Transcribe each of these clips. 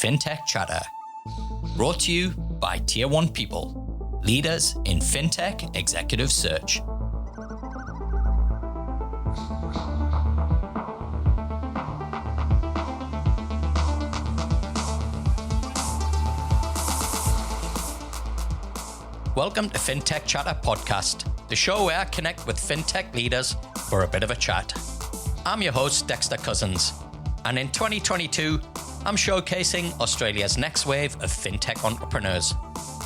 Fintech Chatter, brought to you by Tier 1 People, leaders in Fintech executive search. Welcome to Fintech Chatter podcast, the show where I connect with fintech leaders for a bit of a chat. I'm your host, Dexter Cousins, and in 2022, I'm showcasing Australia's next wave of fintech entrepreneurs.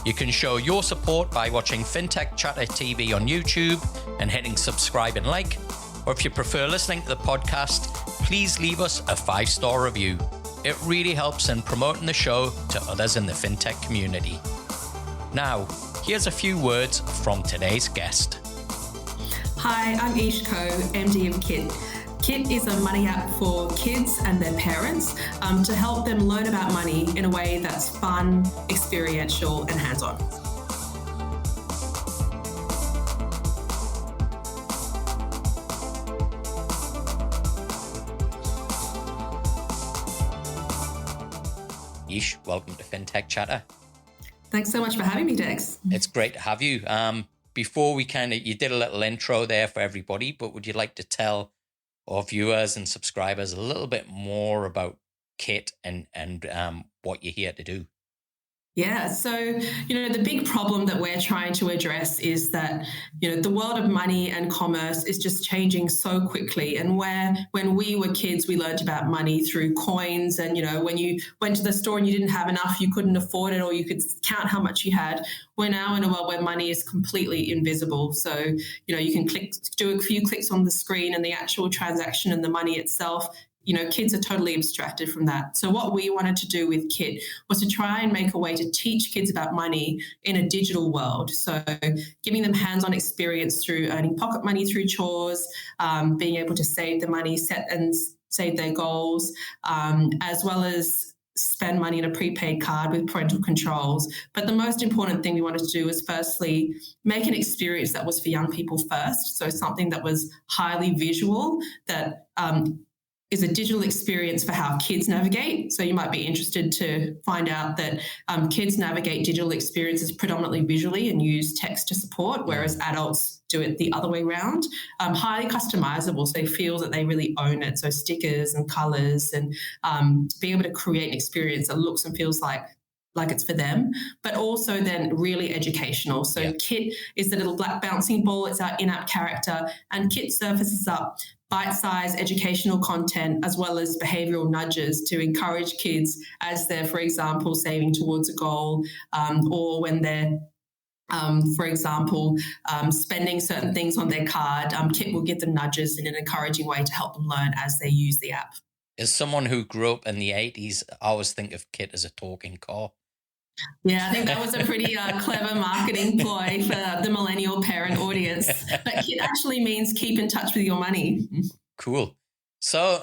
You can show your support by watching Fintech Chatter TV on YouTube and hitting subscribe and like, or if you prefer listening to the podcast, please leave us a 5-star review. It really helps in promoting the show to others in the fintech community. Now, here's a few words from today's guest. Hi, I'm Yish Koh, MD of Kit. Kit is a money app for kids and their parents to help them learn about money in a way that's fun, experiential, and hands-on. Yish, welcome to Fintech Chatter. Thanks so much for having me, Dex. It's great to have you. Before we you did a little intro there for everybody, but would you like to tell our viewers and subscribers a little bit more about Kit and what you're here to do? Yeah, so, the big problem that we're trying to address is that, the world of money and commerce is just changing so quickly. And when we were kids, we learned about money through coins. And, when you went to the store and you didn't have enough, you couldn't afford it, or you could count how much you had. We're now in a world where money is completely invisible. So, you can do a few clicks on the screen and the actual transaction and the money itself, kids are totally abstracted from that. So what we wanted to do with Kit was to try and make a way to teach kids about money in a digital world. So giving them hands-on experience through earning pocket money through chores, being able to save the money, set and save their goals, as well as spend money in a prepaid card with parental controls. But the most important thing we wanted to do was firstly make an experience that was for young people first. So something that was highly visual, that is a digital experience for how kids navigate. So you might be interested to find out that kids navigate digital experiences predominantly visually and use text to support, whereas adults do it the other way around. Highly customizable, so they feel that they really own it. So stickers and colors and being able to create an experience that looks and feels like it's for them, but also then really educational. So Kit is the little black bouncing ball. It's our in-app character, and Kit surfaces up bite-sized educational content as well as behavioural nudges to encourage kids as they're, for example, saving towards a goal, or when they're for example, spending certain things on their card. Kit will give them nudges in an encouraging way to help them learn as they use the app. As someone who grew up in the 80s, I always think of Kit as a talking car. Yeah, I think that was a pretty clever marketing ploy for the millennial parent audience. But Kit actually means keep in touch with your money. Cool. So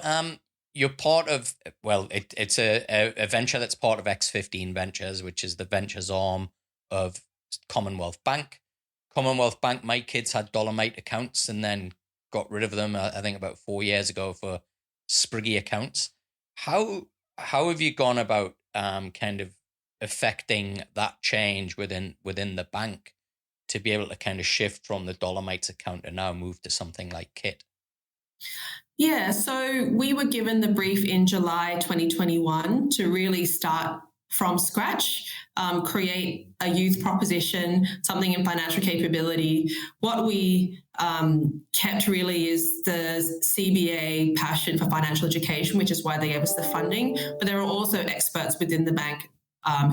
you're part of, it's a venture that's part of X15 Ventures, which is the ventures arm of Commonwealth Bank. Commonwealth Bank, my kids had Dolomite accounts and then got rid of them, I think about 4 years ago, for Spriggy accounts. How have you gone about kind of affecting that change within the bank to be able to kind of shift from the Dolomites account and now move to something like Kit? Yeah, so we were given the brief in July 2021 to really start from scratch, create a youth proposition, something in financial capability. What we kept really is the CBA passion for financial education, which is why they gave us the funding. But there are also experts within the bank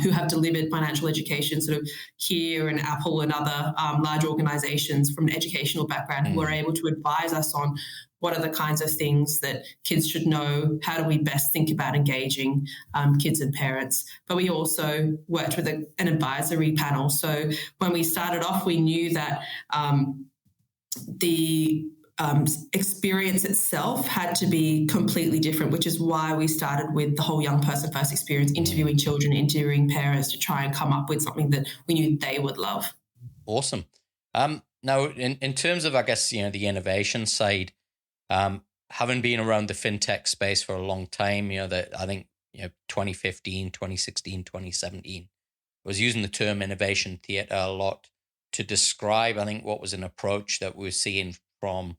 who have delivered financial education, sort of here and Apple and other large organizations from an educational background who are able to advise us on what are the kinds of things that kids should know, how do we best think about engaging kids and parents. But we also worked with an advisory panel. So when we started off, we knew that the experience itself had to be completely different, which is why we started with the whole young person first experience, interviewing children, interviewing parents to try and come up with something that we knew they would love. Awesome. Now, in terms of, I guess, the innovation side, having been around the fintech space for a long time, I think 2015, 2016, 2017. I was using the term innovation theatre a lot to describe, I think, what was an approach that we're seeing from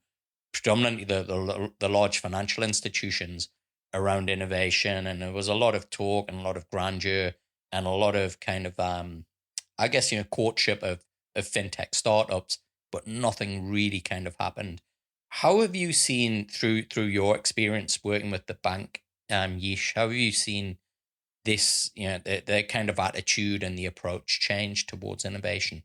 predominantly the large financial institutions around innovation. And there was a lot of talk and a lot of grandeur and a lot of kind of, I guess, courtship of fintech startups, but nothing really kind of happened. How have you seen through your experience working with the bank, Yish, how have you seen this, the kind of attitude and the approach change towards innovation?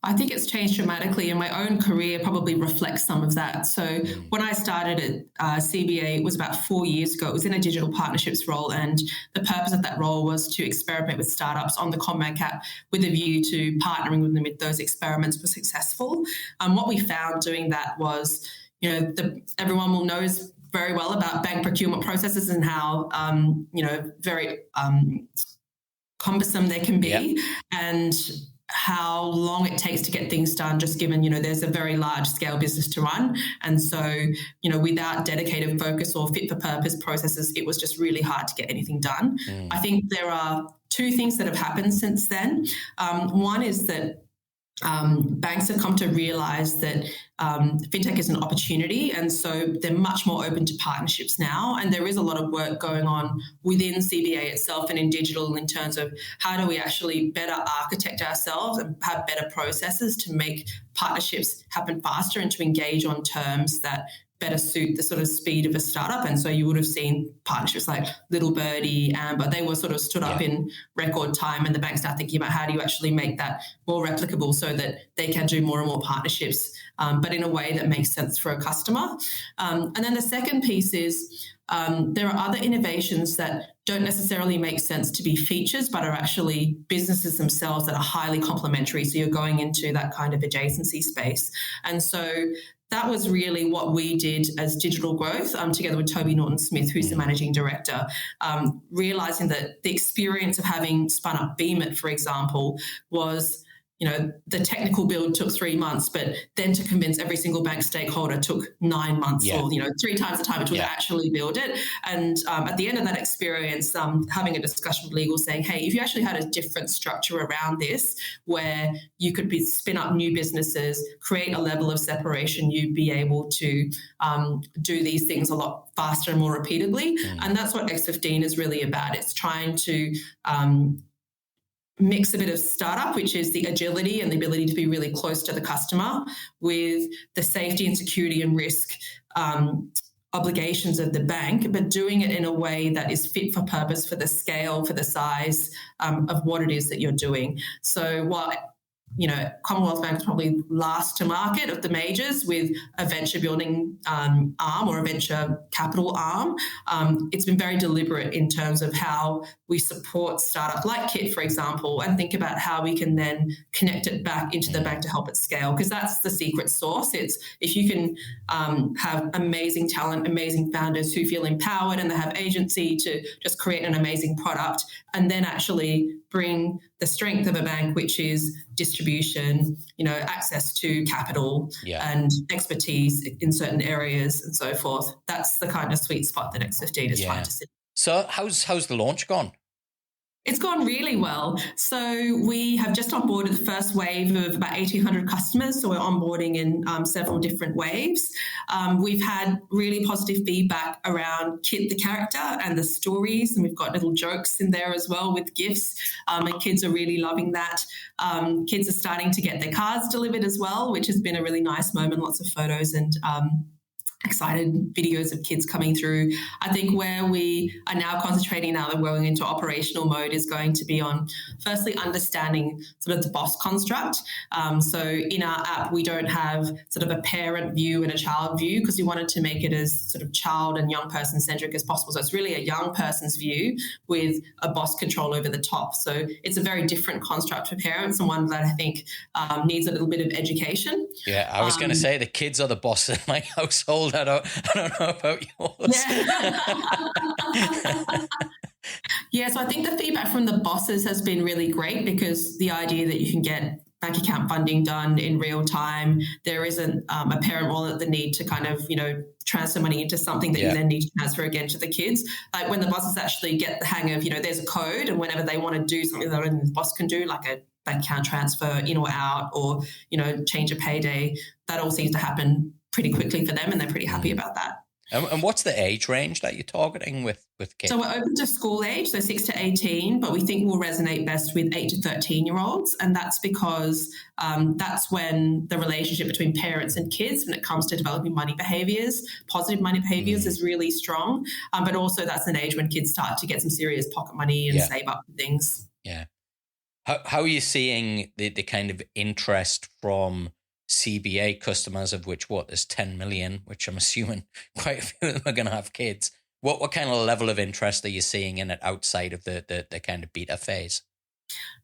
I think it's changed dramatically, and my own career probably reflects some of that. So when I started at CBA, it was about 4 years ago. It was in a digital partnerships role, and the purpose of that role was to experiment with startups on the CommBank app with a view to partnering with them if those experiments were successful. What we found doing that was, everyone will know very well about bank procurement processes and how, very cumbersome they can be, and how long it takes to get things done, just given, there's a very large scale business to run. And so, without dedicated focus or fit for purpose processes, it was just really hard to get anything done. I think there are two things that have happened since then. One is that banks have come to realize that fintech is an opportunity, and so they're much more open to partnerships now. And there is a lot of work going on within CBA itself and in digital in terms of how do we actually better architect ourselves and have better processes to make partnerships happen faster and to engage on terms that better suit the sort of speed of a startup. And so you would have seen partnerships like Little Birdie, Amber, they were sort of stood up in record time, and the banks now thinking about how do you actually make that more replicable so that they can do more and more partnerships, but in a way that makes sense for a customer. And then the second piece is there are other innovations that don't necessarily make sense to be features, but are actually businesses themselves that are highly complementary. So you're going into that kind of adjacency space. And so that was really what we did as Digital Growth, together with Toby Norton-Smith, who's the managing director, realizing that the experience of having spun up Beemit, for example, was, the technical build took 3 months, but then to convince every single bank stakeholder took 9 months or, 3 times the time it would actually build it. And at the end of that experience, having a discussion with legal saying, hey, if you actually had a different structure around this where you could spin up new businesses, create a level of separation, you'd be able to do these things a lot faster and more repeatedly. And that's what X15 is really about. It's trying to mix a bit of startup, which is the agility and the ability to be really close to the customer, with the safety and security and risk obligations of the bank, but doing it in a way that is fit for purpose for the scale, for the size of what it is that you're doing. So while Commonwealth Bank is probably last to market of the majors with a venture building arm or a venture capital arm. It's been very deliberate in terms of how we support startup like Kit, for example, and think about how we can then connect it back into the bank to help it scale, because that's the secret sauce. It's if you can have amazing talent, amazing founders who feel empowered and they have agency to just create an amazing product, and then actually bring the strength of a bank, which is distribution, access to capital and expertise in certain areas and so forth. That's the kind of sweet spot that X15 is trying to sit. So how's the launch gone? It's gone really well. So we have just onboarded the first wave of about 1,800 customers. So we're onboarding in several different waves. We've had really positive feedback around Kit, the character, and the stories. And we've got little jokes in there as well with gifts. And kids are really loving that. Kids are starting to get their cards delivered as well, which has been a really nice moment. Lots of photos and excited videos of kids coming through. I think where we are now concentrating now that we're going into operational mode is going to be on firstly understanding sort of the boss construct. So in our app, we don't have sort of a parent view and a child view because we wanted to make it as sort of child and young person centric as possible. So it's really a young person's view with a boss control over the top. So it's a very different construct for parents and one that I think needs a little bit of education. Yeah, I was going to say the kids are the boss in my household. I don't know about yours. Yeah, so I think the feedback from the bosses has been really great because the idea that you can get bank account funding done in real time. There isn't a parent wallet that need to kind of, transfer money into something that you then need to transfer again to the kids. Like when the bosses actually get the hang of, there's a code, and whenever they want to do something that only the boss can do, like a bank account transfer in or out, or, change a payday, that all seems to happen pretty quickly for them, and they're pretty happy about that. And what's the age range that you're targeting with kids? So we're open to school age, so 6 to 18, but we think we'll resonate best with 8 to 13-year-olds. And that's because that's when the relationship between parents and kids, when it comes to developing money behaviors, positive money behaviors, is really strong. But also that's an age when kids start to get some serious pocket money and save up for things. Yeah. How are you seeing the kind of interest from CBA customers, of which there's 10 million, which I'm assuming quite a few of them are going to have kids? What kind of level of interest are you seeing in it outside of the kind of beta phase?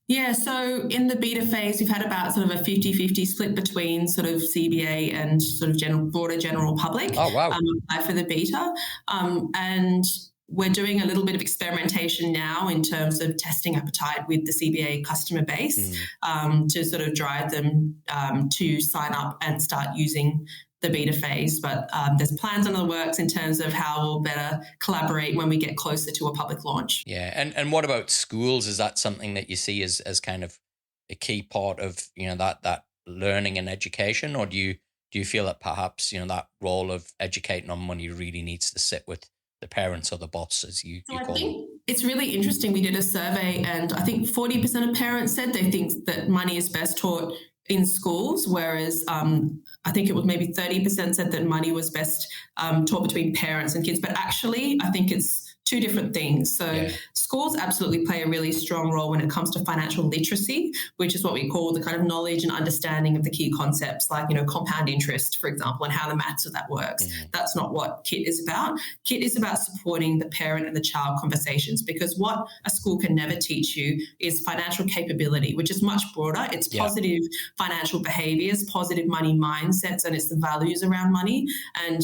Yeah, so in the beta phase, we've had about sort of a 50-50 split between sort of CBA and sort of broader general public. Oh, wow. Apply for the beta. And we're doing a little bit of experimentation now in terms of testing appetite with the CBA customer base to sort of drive them to sign up and start using the beta phase. But there's plans under the works in terms of how we'll better collaborate when we get closer to a public launch. Yeah. And what about schools? Is that something that you see as kind of a key part of, that learning and education? Or do you feel that perhaps, that role of educating on money really needs to sit with the parents or the boss, as you call them? I think it's really interesting. We did a survey, and I think 40% of parents said they think that money is best taught in schools, whereas I think it was maybe 30% said that money was best taught between parents and kids. But actually, I think it's two different things. So schools absolutely play a really strong role when it comes to financial literacy, which is what we call the kind of knowledge and understanding of the key concepts, like, compound interest, for example, and how the maths of that works. That's not what KIT is about. KIT is about supporting the parent and the child conversations, because what a school can never teach you is financial capability, which is much broader. It's positive financial behaviors, positive money mindsets, and it's the values around money. And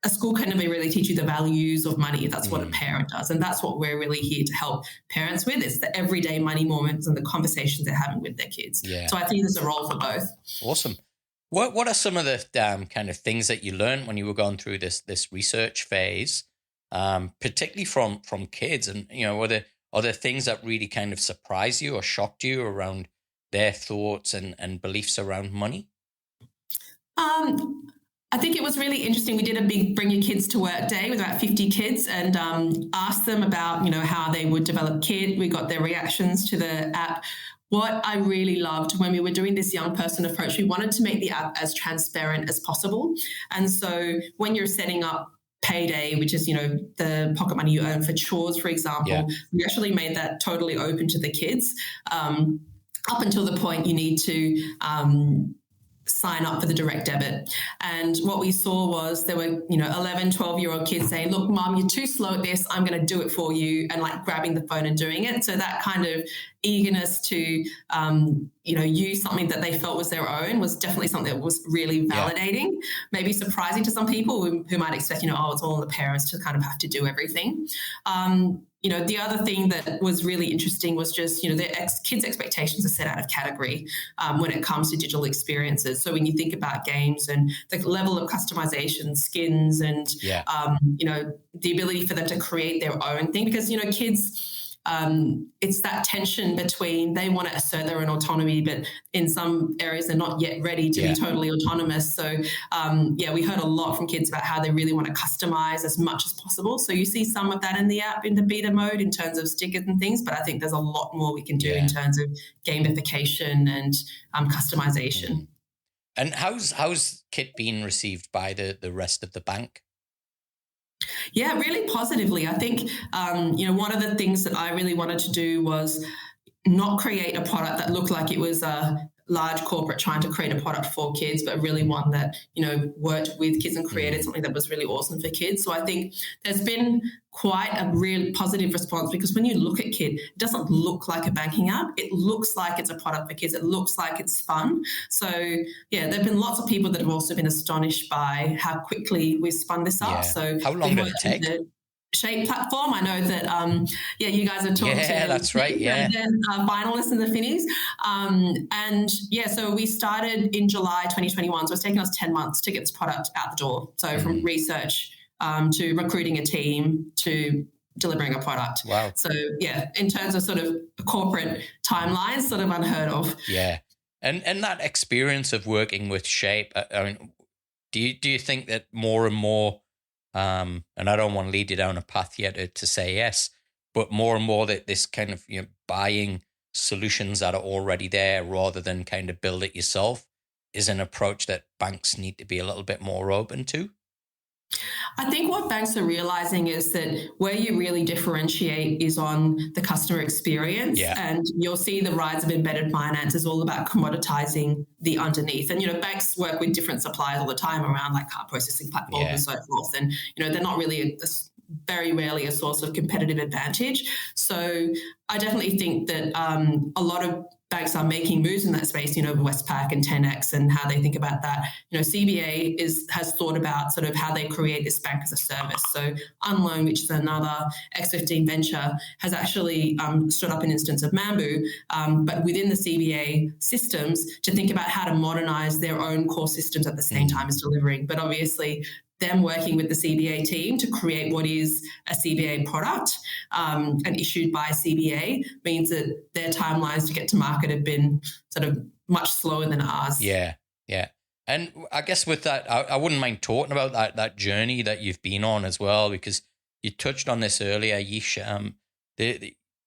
a school can never really teach you the values of money. That's what a parent does. And that's what we're really here to help parents with. It's the everyday money moments and the conversations they're having with their kids. Yeah. So I think there's a role for both. Awesome. What are some of the kind of things that you learned when you were going through this research phase, particularly from kids? And, are there things that really kind of surprised you or shocked you around their thoughts and beliefs around money? I think it was really interesting. We did a big Bring Your Kids to Work day with about 50 kids and asked them about, how they would develop KIT. We got their reactions to the app. What I really loved when we were doing this young person approach, we wanted to make the app as transparent as possible. And so when you're setting up Payday, which is, the pocket money you earn for chores, for example, we actually made that totally open to the kids up until the point you need to sign up for the direct debit. And what we saw was there were, 11, 12-year-old kids saying, look, Mom, you're too slow at this. I'm going to do it for you, and like grabbing the phone and doing it. So that kind of eagerness to, use something that they felt was their own was definitely something that was really validating, maybe surprising to some people who might expect, it's all on the parents to kind of have to do everything. The other thing that was really interesting was just, the kids' expectations are set out of category when it comes to digital experiences. So when you think about games and the level of customization, skins, and, the ability for them to create their own thing, because, kids, it's that tension between they want to assert their own autonomy, but in some areas they're not yet ready to be totally autonomous. So, we heard a lot from kids about how they really want to customize as much as possible. So you see some of that in the app in the beta mode in terms of stickers and things, but I think there's a lot more we can do in terms of gamification and customization. And how's KIT been received by the rest of the bank? Yeah, really positively. I think, one of the things that I really wanted to do was not create a product that looked like it was a large corporate trying to create a product for kids, but really one that, worked with kids and created something that was really awesome for kids. So I think there's been quite a real positive response, because when you look at KIT, it doesn't look like a banking app. It looks like it's a product for kids. It looks like it's fun. So there have been lots of people that have also been astonished by how quickly we spun this up. So how long did it take? Shape platform. I know that, you guys have talked to. Yeah, that's right. Yeah. Finalists in the Finnies. So we started in July 2021. So it's taken us 10 months to get this product out the door. So from research to recruiting a team to delivering a product. Wow. So in terms of sort of corporate timelines, sort of unheard of. Yeah. And that experience of working with Shape, I mean, do you think that more and more, and I don't want to lead you down a path yet to say yes, but more and more that this kind of, buying solutions that are already there rather than kind of build it yourself is an approach that banks need to be a little bit more open to? I think what banks are realizing is that where you really differentiate is on the customer experience. Yeah. And you'll see the rise of embedded finance is all about commoditizing the underneath. And, banks work with different suppliers all the time around like card processing platforms and so forth. And, they're not really very rarely a source of competitive advantage. So I definitely think that a lot of banks are making moves in that space, Westpac and 10X and how they think about that. CBA has thought about sort of how they create this bank as a service. So Unloan, which is another X15 venture, has actually stood up an instance of Mambu, but within the CBA systems to think about how to modernize their own core systems at the same time as delivering. But obviously, them working with the CBA team to create what is a CBA product and issued by CBA means that their timelines to get to market have been sort of much slower than ours. Yeah. And I guess with that, I wouldn't mind talking about that journey that you've been on as well, because you touched on this earlier, Yish.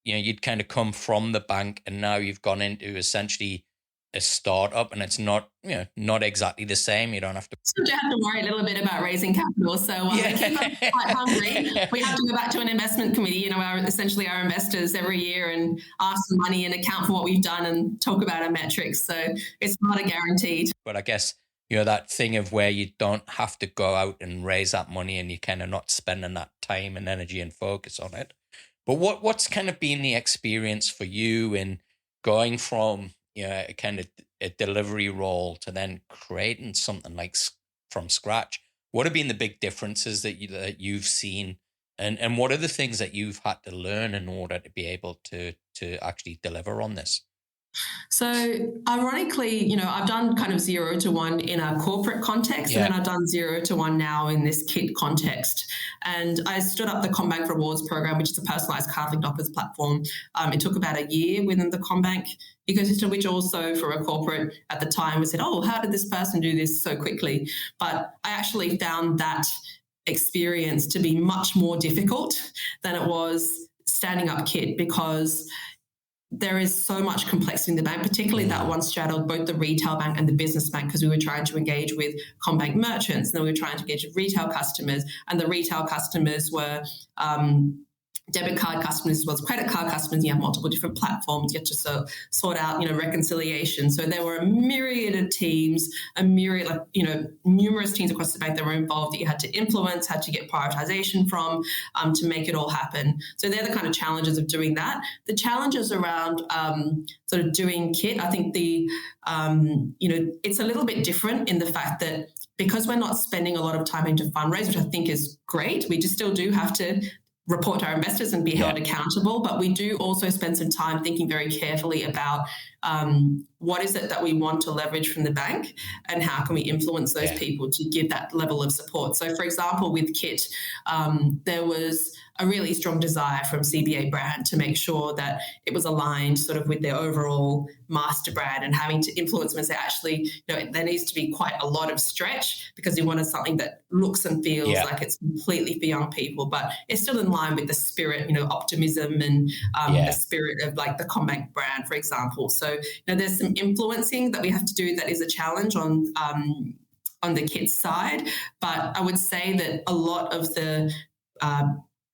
You'd kind of come from the bank and now you've gone into essentially a startup, and it's not exactly the same. You don't have to. So you have to worry a little bit about raising capital. So we keep us quite hungry. We have to go back to an investment committee, essentially our investors every year, and ask for money and account for what we've done and talk about our metrics. So it's not a guaranteed. But I guess that thing of where you don't have to go out and raise that money, and you're kind of not spending that time and energy and focus on it. But what's kind of been the experience for you in going from kind of a delivery role to then creating something like from scratch? What have been the big differences that you've seen, and what are the things that you've had to learn in order to be able to actually deliver on this? So ironically, I've done kind of 0 to 1 in a corporate context, and then I've done 0 to 1 now in this kit context. And I stood up the CommBank Rewards program, which is a personalized card-linked offers platform. It took about a year within the CommBank ecosystem, which also for a corporate at the time we said, oh, how did this person do this so quickly? But I actually found that experience to be much more difficult than it was standing up kit, because there is so much complexity in the bank, particularly that one straddled both the retail bank and the business bank, because we were trying to engage with CommBank merchants, and then we were trying to engage with retail customers, and the retail customers were debit card customers as well as credit card customers. You have multiple different platforms. You have to sort out, reconciliation. So there were a myriad of teams, numerous teams across the bank that were involved that you had to influence, had to get prioritization from to make it all happen. So they're the kind of challenges of doing that. The challenges around sort of doing kit, I think it's a little bit different in the fact that because we're not spending a lot of time into fundraise, which I think is great, we just still do have to report to our investors and be held accountable. But we do also spend some time thinking very carefully about what is it that we want to leverage from the bank and how can we influence those people to give that level of support. So, for example, with KIT, there was a really strong desire from CBA brand to make sure that it was aligned sort of with their overall master brand, and having to influence them and say, actually, there needs to be quite a lot of stretch because we wanted something that looks and feels like it's completely for young people, but it's still in line with the spirit, optimism and the spirit of like the CommBank brand, for example. So, there's some influencing that we have to do that is a challenge on the kids side, but I would say that a lot of the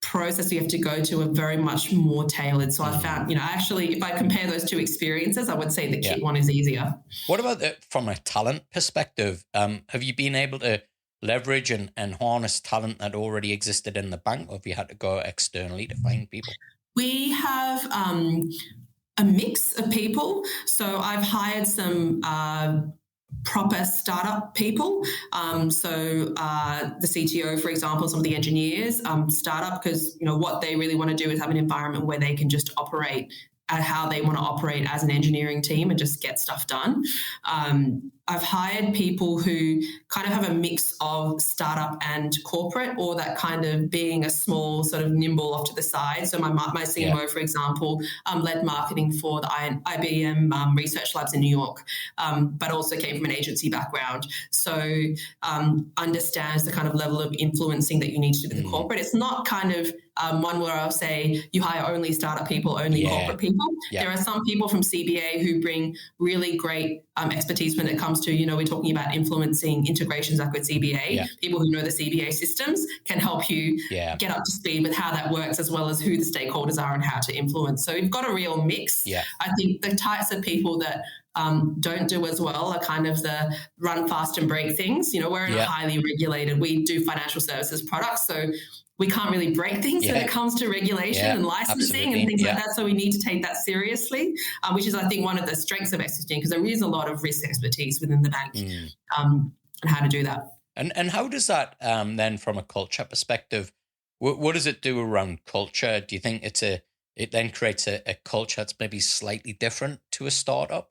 process we have to go to are very much more tailored. So I found, actually, if I compare those two experiences, I would say the kit one is easier. What about from a talent perspective? Have you been able to leverage and harness talent that already existed in the bank, or have you had to go externally to find people? We have a mix of people. So I've hired some proper startup people. The CTO, for example, some of the engineers, startup, because what they really want to do is have an environment where they can just operate at how they want to operate as an engineering team and just get stuff done. I've hired people who kind of have a mix of startup and corporate, or that kind of being a small sort of nimble off to the side. So my CMO, for example, led marketing for the IBM research labs in New York, but also came from an agency background. So understands the kind of level of influencing that you need to do with the corporate. It's not kind of one where I'll say you hire only startup people, only corporate people. There are some people from CBA who bring really great expertise when it comes to, we're talking about influencing integrations like with CBA. People who know the CBA systems can help you get up to speed with how that works, as well as who the stakeholders are and how to influence. So you've got a real mix. I think the types of people that don't do as well are kind of the run fast and break things. We're in a highly regulated, we do financial services products, so we can't really break things when it comes to regulation and licensing and things like that. So we need to take that seriously, which is, I think, one of the strengths of existing, because there is a lot of risk expertise within the bank and how to do that. And how does that then, from a culture perspective, what does it do around culture? Do you think it then creates a culture that's maybe slightly different to a startup?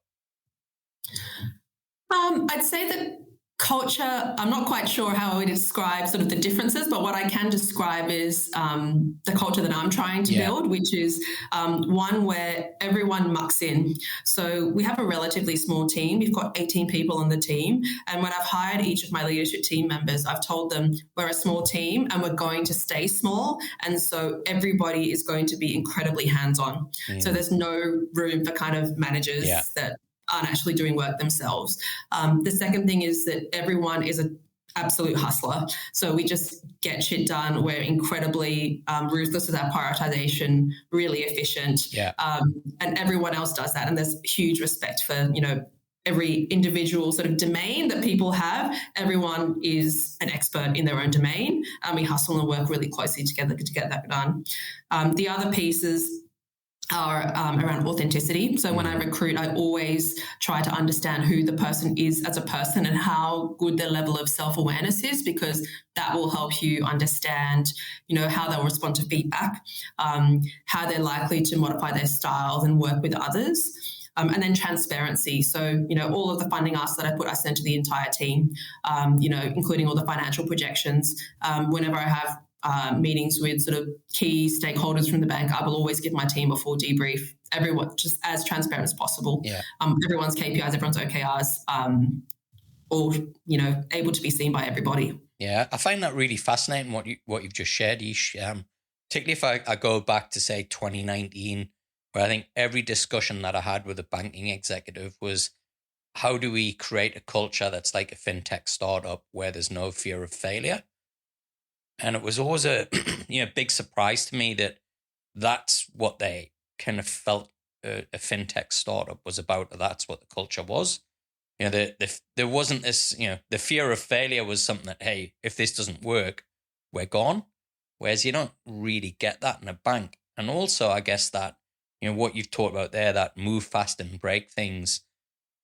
I'd say that culture, I'm not quite sure how I would describe sort of the differences, but what I can describe is the culture that I'm trying to build, which is one where everyone mucks in. So we have a relatively small team. We've got 18 people on the team. And when I've hired each of my leadership team members, I've told them we're a small team and we're going to stay small. And so everybody is going to be incredibly hands-on. So there's no room for kind of managers that aren't actually doing work themselves. The second thing is that everyone is an absolute hustler. So we just get shit done. We're incredibly ruthless with our prioritization, really efficient. And everyone else does that. And there's huge respect for, every individual sort of domain that people have. Everyone is an expert in their own domain. We hustle and work really closely together to get that done. The other pieces are around authenticity. So when I recruit, I always try to understand who the person is as a person and how good their level of self-awareness is, because that will help you understand, how they'll respond to feedback, how they're likely to modify their styles and work with others. And then transparency. So, all of the funding asks that I send to the entire team, including all the financial projections. Whenever I have meetings with sort of key stakeholders from the bank, I will always give my team a full debrief. Everyone just as transparent as possible. Everyone's KPIs, everyone's OKRs, all able to be seen by everybody. Yeah, I find that really fascinating what you've just shared, Yish. Particularly if I go back to say 2019, where I think every discussion that I had with a banking executive was, how do we create a culture that's like a fintech startup where there's no fear of failure? And it was always a big surprise to me that that's what they kind of felt a fintech startup was about. That's what the culture was. There wasn't this, the fear of failure was something that, hey, if this doesn't work, we're gone. Whereas you don't really get that in a bank. And also, I guess that, what you've talked about there, that move fast and break things.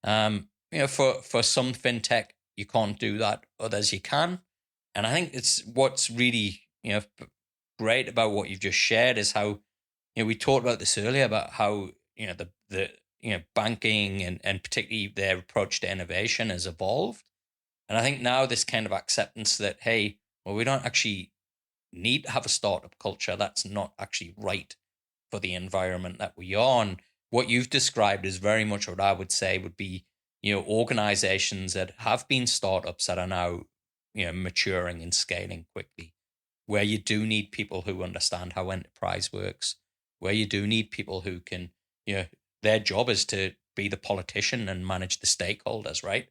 For some fintech, you can't do that. Others you can. And I think it's what's really, great about what you've just shared is how, we talked about this earlier about how, the banking and particularly their approach to innovation has evolved. And I think now this kind of acceptance that, hey, well, we don't actually need to have a startup culture. That's not actually right for the environment that we are. And what you've described is very much what I would say would be, organizations that have been startups that are now, maturing and scaling quickly, where you do need people who understand how enterprise works, where you do need people who can, their job is to be the politician and manage the stakeholders, right?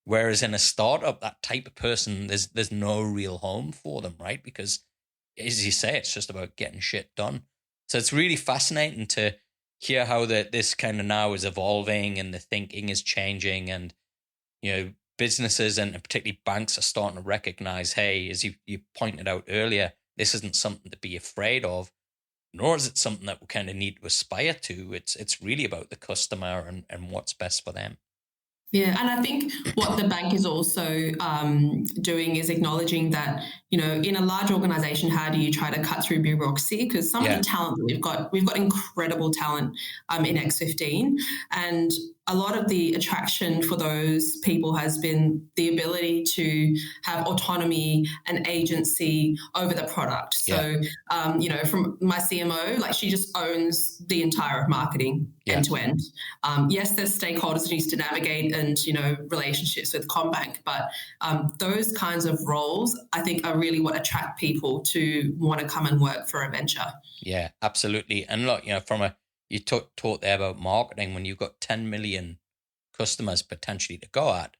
Whereas in a startup, that type of person, there's no real home for them, right? Because as you say, it's just about getting shit done. So it's really fascinating to hear how this kind of now is evolving and the thinking is changing, and, businesses and particularly banks are starting to recognize, hey, as you pointed out earlier, this isn't something to be afraid of, nor is it something that we kind of need to aspire to. It's really about the customer and what's best for them. Yeah, and I think what the bank is also doing is acknowledging that, in a large organization, how do you try to cut through bureaucracy? Because some of Yeah, the talent that we've got incredible talent in X15, and a lot of the attraction for those people has been the ability to have autonomy and agency over the product. yeah, So, from my CMO, like she just owns the entire marketing yeah, end to end. Yes, there's stakeholders that needs to navigate and, relationships with CommBank, but those kinds of roles, I think, are really what attract people to want to come and work for a venture. yeah, absolutely. And look, you talked there about marketing. When you've got 10 million customers potentially to go at,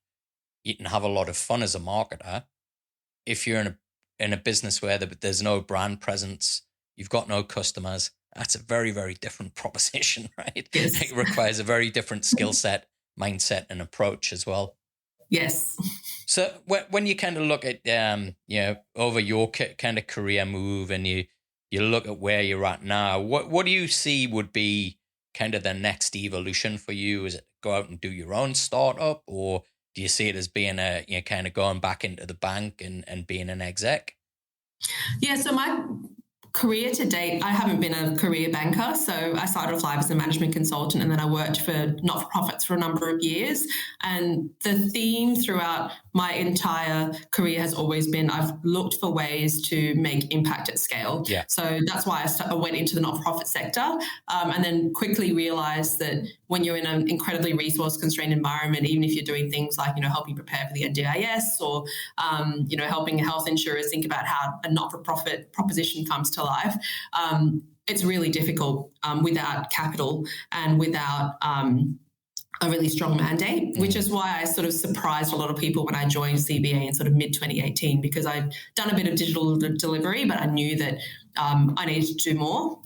you can have a lot of fun as a marketer. If you're in a business where there's no brand presence, you've got no customers, that's a very, very different proposition, right? Yes. It requires a very different skill set, mindset, and approach as well. Yes. So when you kind of look at over your kind of career move, and you look at where you're at now, what do you see would be kind of the next evolution for you? Is it go out and do your own startup, or do you see it as being kind of going back into the bank and being an exec? Yeah, so my career to date, I haven't been a career banker. So I started off life as a management consultant, and then I worked for not-for-profits for a number of years. And the theme throughout my entire career has always been I've looked for ways to make impact at scale. Yeah. So that's why I went into the not-for-profit sector, and then quickly realized that when you're in an incredibly resource-constrained environment, even if you're doing things like, helping prepare for the NDIS or, helping health insurers think about how a not-for-profit proposition comes to life, it's really difficult without capital and without a really strong mandate, which is why I sort of surprised a lot of people when I joined CBA in sort of mid-2018, because I'd done a bit of digital delivery, but I knew that I needed to do more,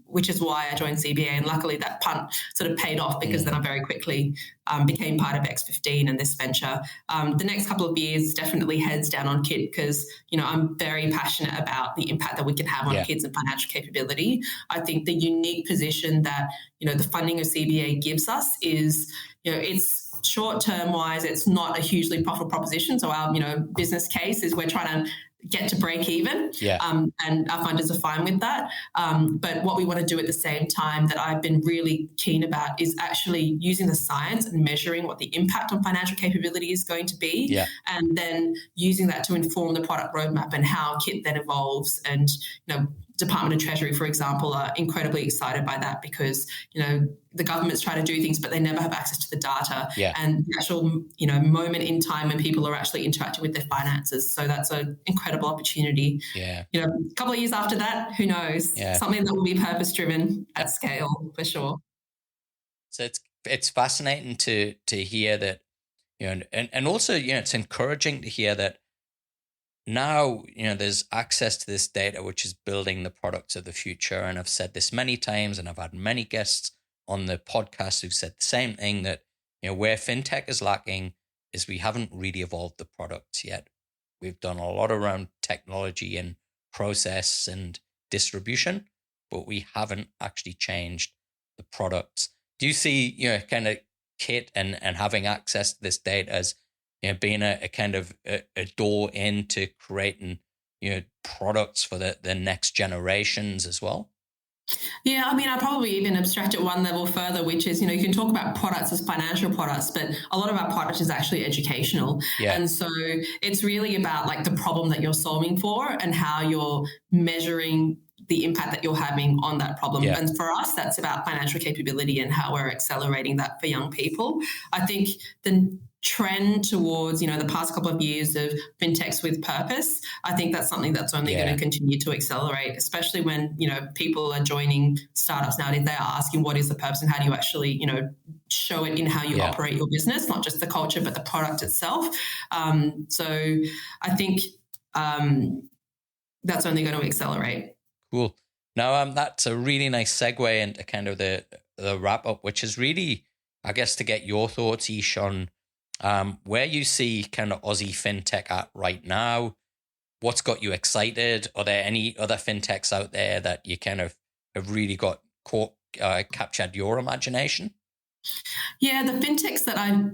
which is why I joined CBA. And luckily that punt sort of paid off, because then I very quickly became part of X15 and this venture. The next couple of years definitely heads down on kit, because, I'm very passionate about the impact that we can have on kids and financial capability. I think the unique position that, the funding of CBA gives us is, it's short-term wise, it's not a hugely profitable proposition. So our, business case is we're trying to get to break even, and our funders are fine with that. But what we want to do at the same time that I've been really keen about is actually using the science and measuring what the impact on financial capability is going to be, and then using that to inform the product roadmap and how Kit then evolves. And, Department of Treasury, for example, are incredibly excited by that, because, the government's trying to do things, but they never have access to the data and the actual, moment in time when people are actually interacting with their finances. So that's an incredible opportunity. Yeah. A couple of years after that, who knows? Something that will be purpose-driven at scale for sure. So it's fascinating to hear that, and also, it's encouraging to hear that now, there's access to this data, which is building the products of the future. And I've said this many times, and I've had many guests on the podcast who've said the same thing, that, where fintech is lacking is we haven't really evolved the products yet. We've done a lot around technology and process and distribution, but we haven't actually changed the products. Do you see, kind of Kit and having access to this data as, being a kind of a door into creating, products for the next generations as well? Yeah, I mean, I probably even abstract it one level further, which is, you can talk about products as financial products, but a lot of our product is actually educational. And so it's really about like the problem that you're solving for and how you're measuring the impact that you're having on that problem. And for us, that's about financial capability and how we're accelerating that for young people. I think the trend towards, the past couple of years of fintechs with purpose, I think that's something that's only going to continue to accelerate, especially when, people are joining startups nowadays. They are asking what is the purpose and how do you actually, show it in how you operate your business, not just the culture, but the product itself. So I think that's only going to accelerate. Cool. Now, that's a really nice segue into kind of the wrap up, which is really, I guess, to get your thoughts, Yish, on where you see kind of Aussie fintech at right now. What's got you excited? Are there any other fintechs out there that you kind of have really got captured your imagination? Yeah, the fintechs that I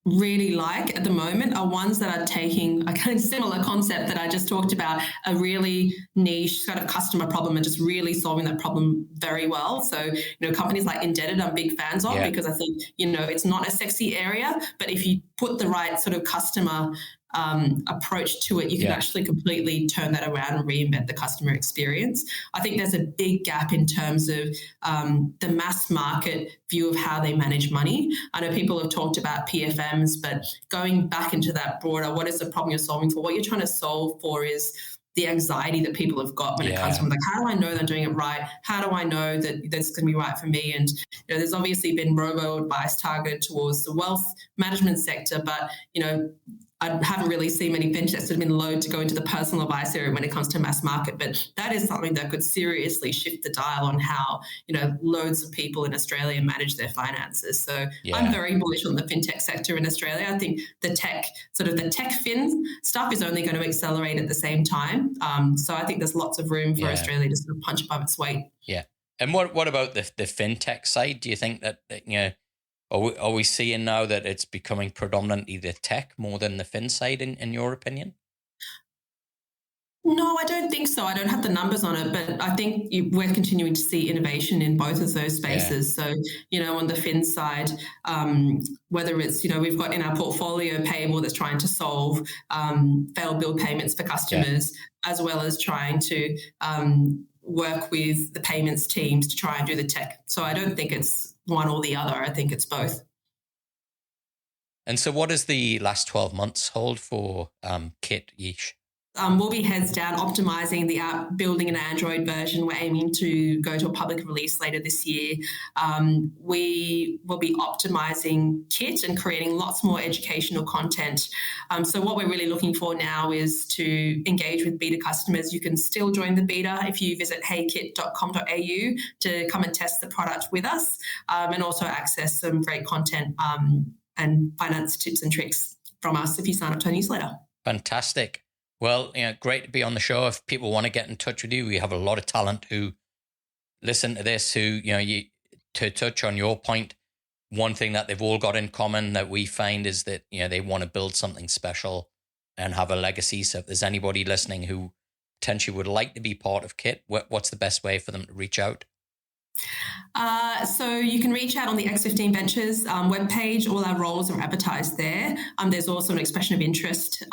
really like at the moment are ones that are taking a kind of similar concept that I just talked about, a really niche sort of customer problem and just really solving that problem very well. So, companies like Indebted, I'm big fans of because I think, it's not a sexy area, but if you put the right sort of customer approach to it, you can actually completely turn that around and reinvent the customer experience. I think there's a big gap in terms of the mass market view of how they manage money. I know people have talked about PFMs, but going back into that broader, what is the problem you're solving for? What you're trying to solve for is the anxiety that people have got when it comes from like, how do I know that I'm doing it right? How do I know that this is going to be right for me? And there's obviously been robo-advice targeted towards the wealth management sector, but I haven't really seen many fintechs that have been loath to go into the personal advice area when it comes to mass market, but that is something that could seriously shift the dial on how, loads of people in Australia manage their finances. So I'm very bullish on the fintech sector in Australia. I think the tech fin stuff is only going to accelerate at the same time. So I think there's lots of room for Australia to sort of punch above its weight. Yeah. And what about the fintech side? Do you think that are we seeing now that it's becoming predominantly the tech more than the fin side, in your opinion? No, I don't think so. I don't have the numbers on it, but I think we're continuing to see innovation in both of those spaces. So, on the fin side, whether it's, we've got in our portfolio Payable that's trying to solve failed bill payments for customers, as well as trying to work with the payments teams to try and do the tech. So I don't think it's one or the other. I think it's both. And so what does the last 12 months hold for Kit, Yish? We'll be heads down optimizing the app, building an Android version. We're aiming to go to a public release later this year. We will be optimizing Kit and creating lots more educational content. So what we're really looking for now is to engage with beta customers. You can still join the beta if you visit heykit.com.au to come and test the product with us, and also access some great content and finance tips and tricks from us if you sign up to our newsletter. Fantastic. Well, great to be on the show. If people want to get in touch with you, we have a lot of talent who listen to this, who, to touch on your point, one thing that they've all got in common that we find is that, they want to build something special and have a legacy. So if there's anybody listening who potentially would like to be part of Kit, what's the best way for them to reach out? So you can reach out on the X15 Ventures webpage. All our roles are advertised there. There's also an expression of interest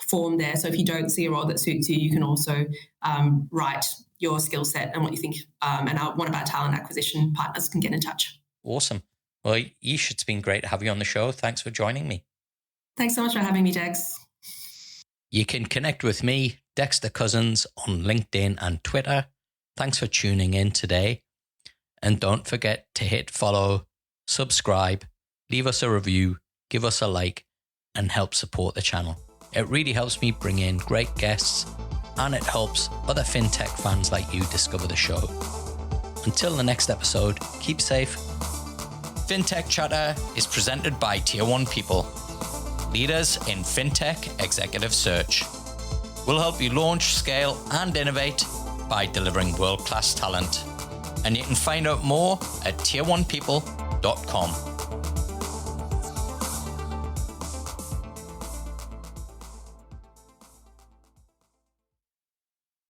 form there. So if you don't see a role that suits you, you can also write your skill set and what you think, and one of our talent acquisition partners can get in touch. Awesome. Well, Yish, it's been great to have you on the show. Thanks for joining me. Thanks so much for having me, Dex. You can connect with me, Dexter Cousins, on LinkedIn and Twitter. Thanks for tuning in today. And don't forget to hit follow, subscribe, leave us a review, give us a like, and help support the channel. It really helps me bring in great guests, and it helps other fintech fans like you discover the show. Until the next episode, keep safe. Fintech Chatter is presented by Tier 1 People, leaders in fintech executive search. We'll help you launch, scale, and innovate by delivering world-class talent. And you can find out more at tier1people.com.